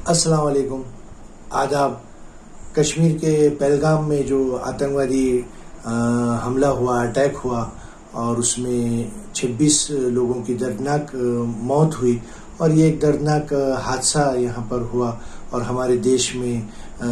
अस्सलाम वालेकुम, आदाब। कश्मीर के पहलगाम में जो आतंकवादी हमला हुआ, अटैक हुआ और उसमें 26 लोगों की दर्दनाक मौत हुई और ये एक दर्दनाक हादसा यहाँ पर हुआ और हमारे देश में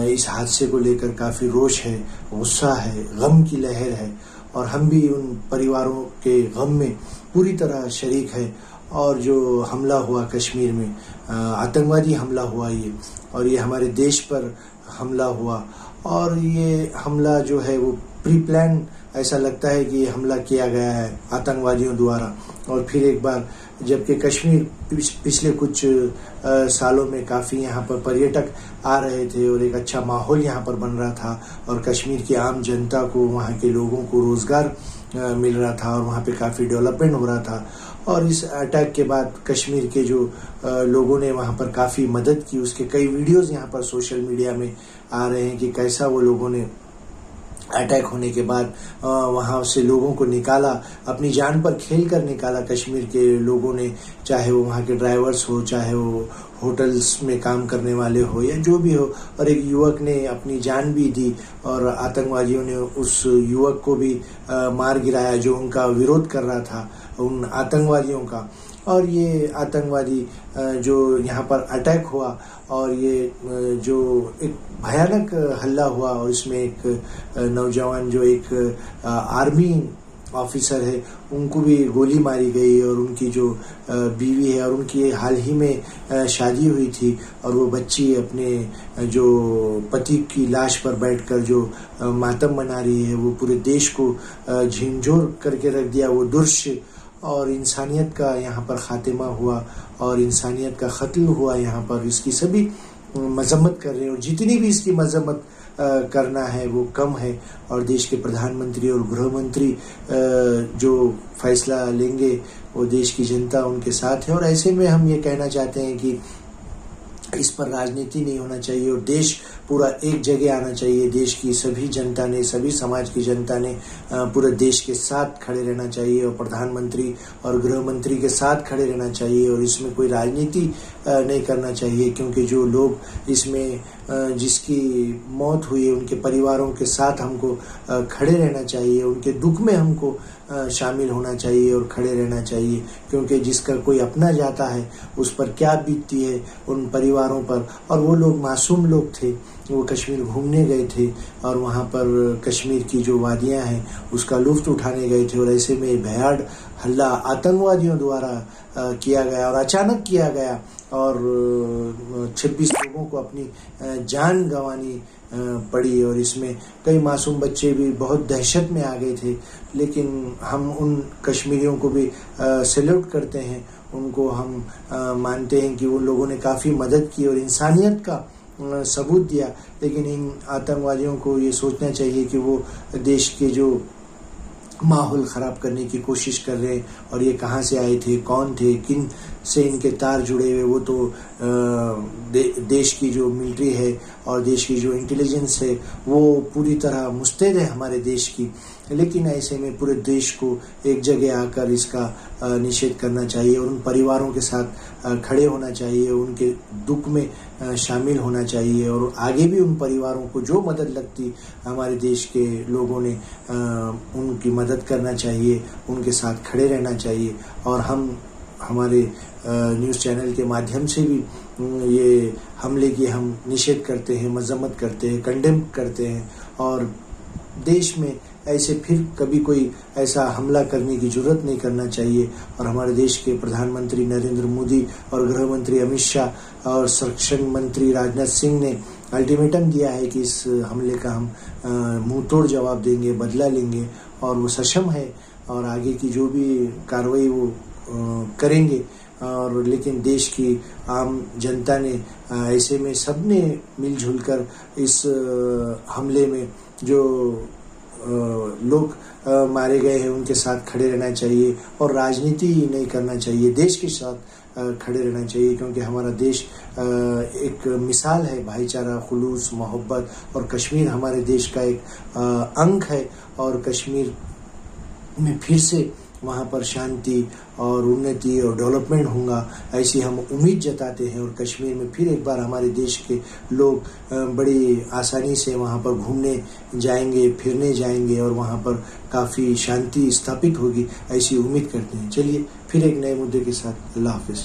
इस हादसे को लेकर काफ़ी रोष है, गुस्सा है, गम की लहर है और हम भी उन परिवारों के गम में पूरी तरह शरीक है। और जो हमला हुआ कश्मीर में, आतंकवादी हमला हुआ ये हमारे देश पर हमला हुआ और ये हमला जो है वो प्री प्लान ऐसा लगता है कि ये हमला किया गया है आतंकवादियों द्वारा। और फिर एक बार जबकि कश्मीर पिछले कुछ सालों में काफ़ी यहाँ पर पर्यटक आ रहे थे और एक अच्छा माहौल यहाँ पर बन रहा था और कश्मीर की आम जनता को, वहाँ के लोगों को रोज़गार मिल रहा था और वहाँ पे काफ़ी डेवलपमेंट हो रहा था। और इस अटैक के बाद कश्मीर के जो लोगों ने वहाँ पर काफ़ी मदद की, उसके कई वीडियोज़ यहाँ पर सोशल मीडिया में आ रहे हैं कि कैसा वो लोगों ने अटैक होने के बाद वहाँ से लोगों को निकाला, अपनी जान पर खेल कर निकाला कश्मीर के लोगों ने, चाहे वो वहाँ के ड्राइवर्स हो, चाहे वो होटल्स में काम करने वाले हो या जो भी हो। और एक युवक ने अपनी जान भी दी और आतंकवादियों ने उस युवक को भी मार गिराया जो उनका विरोध कर रहा था, उन आतंकवादियों का। और ये आतंकवादी जो यहाँ पर अटैक हुआ और ये जो एक भयानक हल्ला हुआ और इसमें एक नौजवान जो एक आर्मी ऑफिसर है उनको भी गोली मारी गई और उनकी जो बीवी है और उनकी हाल ही में शादी हुई थी और वो बच्ची अपने जो पति की लाश पर बैठकर जो मातम मना रही है, वो पूरे देश को झिंझोर करके रख दिया वो दृश्य। और इंसानियत का यहाँ पर खात्मा हुआ और इंसानियत का कत्ल हुआ यहाँ पर। इसकी सभी मजम्मत कर रहे हैं और जितनी भी इसकी मजम्मत करना है वो कम है। और देश के प्रधानमंत्री और गृह मंत्री जो फैसला लेंगे वो देश की जनता उनके साथ है। और ऐसे में हम ये कहना चाहते हैं कि इस पर राजनीति नहीं होना चाहिए और देश पूरा एक जगह आना चाहिए। देश की सभी जनता ने, सभी समाज की जनता ने पूरे देश के साथ खड़े रहना चाहिए और प्रधानमंत्री और गृह मंत्री के साथ खड़े रहना चाहिए और इसमें कोई राजनीति नहीं करना चाहिए, क्योंकि जो लोग इसमें जिसकी मौत हुई है उनके परिवारों के साथ हमको खड़े रहना चाहिए, उनके दुख में हमको शामिल होना चाहिए और खड़े रहना चाहिए, क्योंकि जिसका कोई अपना जाता है उस पर क्या बीतती है उन परिवारों पर। और वो लोग मासूम लोग थे, वो कश्मीर घूमने गए थे और वहाँ पर कश्मीर की जो वादियाँ हैं उसका लुत्फ़ उठाने गए थे और ऐसे में भयाड़ हल्ला आतंकवादियों द्वारा किया गया और अचानक किया गया और 26 लोगों को अपनी जान गंवानी पड़ी और इसमें कई मासूम बच्चे भी बहुत दहशत में आ गए थे। लेकिन हम उन कश्मीरियों को भी सैल्यूट करते हैं, उनको हम मानते हैं कि उन लोगों ने काफ़ी मदद की और इंसानियत का सबूत दिया। लेकिन इन आतंकवादियों को ये सोचना चाहिए कि वो देश के जो माहौल ख़राब करने की कोशिश कर रहे हैं और ये कहाँ से आए थे, कौन थे, किन से इनके तार जुड़े हुए, वो तो देश की जो मिलिट्री है और देश की जो इंटेलिजेंस है वो पूरी तरह मुस्तैद है हमारे देश की। लेकिन ऐसे में पूरे देश को एक जगह आकर इसका निषेध करना चाहिए और उन परिवारों के साथ खड़े होना चाहिए, उनके दुख में शामिल होना चाहिए और आगे भी उन परिवारों को जो मदद लगती हमारे देश के लोगों ने उनकी मदद करना चाहिए, उनके साथ खड़े रहना चाहिए। और हम हमारे न्यूज़ चैनल के माध्यम से भी ये हमले की हम निषेध करते हैं, मजम्मत करते हैं, कंडेम करते हैं और देश में ऐसे फिर कभी कोई ऐसा हमला करने की जरूरत नहीं करना चाहिए। और हमारे देश के प्रधानमंत्री नरेंद्र मोदी और गृह मंत्री अमित शाह और संरक्षण मंत्री राजनाथ सिंह ने अल्टीमेटम दिया है कि इस हमले का हम मुंहतोड़ जवाब देंगे, बदला लेंगे और वो सक्षम है और आगे की जो भी कार्रवाई वो करेंगे। और लेकिन देश की आम जनता ने ऐसे में सब ने मिलजुल कर इस हमले में जो लोग मारे गए हैं उनके साथ खड़े रहना चाहिए और राजनीति नहीं करना चाहिए, देश के साथ खड़े रहना चाहिए, क्योंकि हमारा देश एक मिसाल है भाईचारा, खुलूस, मोहब्बत और कश्मीर हमारे देश का एक अंग है। और कश्मीर में फिर से वहाँ पर शांति और उन्नति और डेवलपमेंट होगा, ऐसी हम उम्मीद जताते हैं। और कश्मीर में फिर एक बार हमारे देश के लोग बड़ी आसानी से वहाँ पर घूमने जाएंगे, फिरने जाएंगे और वहाँ पर काफ़ी शांति स्थापित होगी, ऐसी उम्मीद करते हैं। चलिए फिर एक नए मुद्दे के साथ, अल्लाह हाफिज़।